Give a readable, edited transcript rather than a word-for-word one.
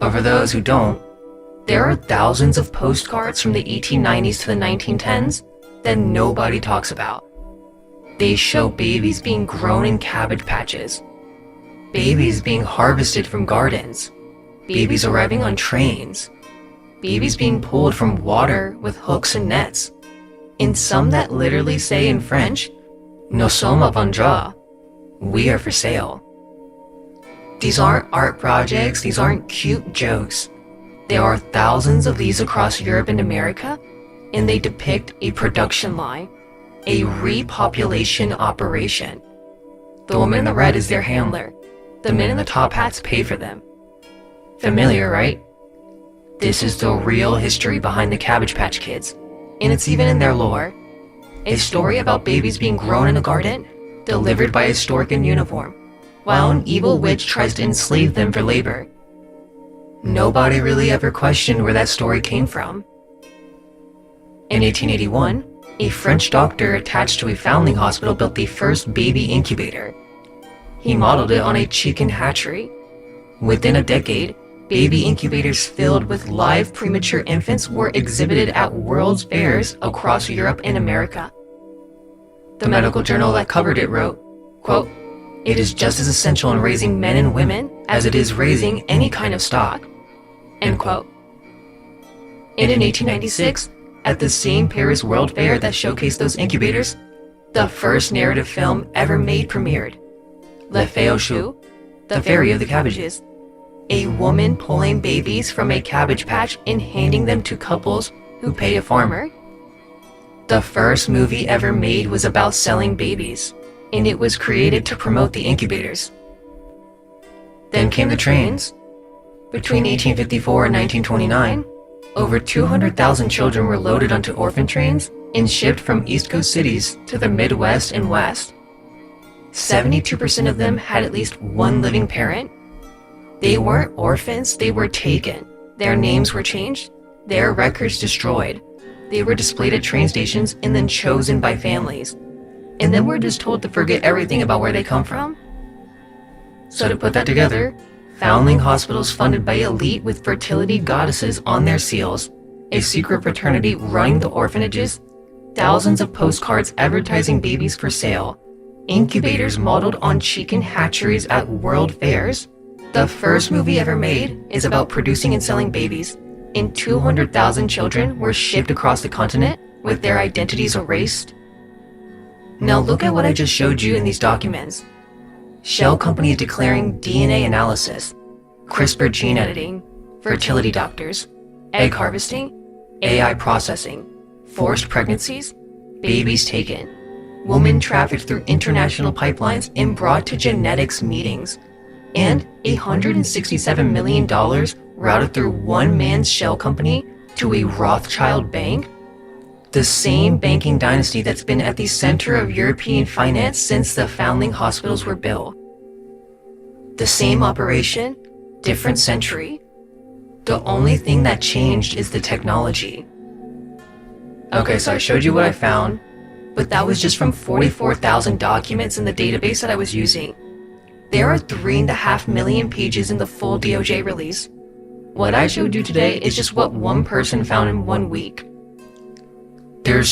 But for those who don't, there are thousands of postcards from the 1890s to the 1910s that nobody talks about. They show babies being grown in cabbage patches, babies being harvested from gardens, babies arriving on trains, babies being pulled from water with hooks and nets, and some that literally say in French, "Nous sommes vendus," we are for sale. These aren't art projects, these aren't cute jokes. There are thousands of these across Europe and America, and they depict a production line, a repopulation operation. The woman in the red is their handler. The men in the top hats pay for them. Familiar, right? This is the real history behind the Cabbage Patch Kids, and it's even in their lore. A story about babies being grown in a garden, delivered by a stork in uniform, while an evil witch tries to enslave them for labor. Nobody really ever questioned where that story came from. In 1881, a French doctor attached to a foundling hospital built the first baby incubator. He modeled it on a chicken hatchery. Within a decade, baby incubators filled with live premature infants were exhibited at world's fairs across Europe and America. The medical journal that covered it wrote, quote, "It is just as essential in raising men and women as it is raising any kind of stock," end quote. And in 1896, at the same Paris World Fair that showcased those incubators, the first narrative film ever made premiered, Le Fée aux Choux, The Fairy of the Cabbages, a woman pulling babies from a cabbage patch and handing them to couples who pay a farmer. The first movie ever made was about selling babies, and it was created to promote the incubators. Then came the trains. Between 1854 and 1929, over 200,000 children were loaded onto orphan trains and shipped from East Coast cities to the Midwest and West. 72% of them had at least one living parent. They weren't orphans, they were taken. Their names were changed, their records destroyed. They were displayed at train stations and then chosen by families. And then we're just told to forget everything about where they come from. So to put that together, foundling hospitals funded by elite with fertility goddesses on their seals, a secret fraternity running the orphanages, thousands of postcards advertising babies for sale, incubators modeled on chicken hatcheries at world fairs. The first movie ever made is about producing and selling babies, and 200,000 children were shipped across the continent with their identities erased. Now look at what I just showed you in these documents. Shell companies declaring DNA analysis, CRISPR gene editing, fertility doctors, egg harvesting, AI processing, forced pregnancies, babies taken, women trafficked through international pipelines and brought to genetics meetings, and $167 million routed through one man's shell company to a Rothschild bank. The same banking dynasty that's been at the center of European finance since the foundling hospitals were built. The same operation, different century. The only thing that changed is the technology. Okay, so I showed you what I found, but that was just from 44,000 documents in the database that I was using. There are 3.5 million pages in the full DOJ release. What I showed you today is just what one person found in 1 week. There's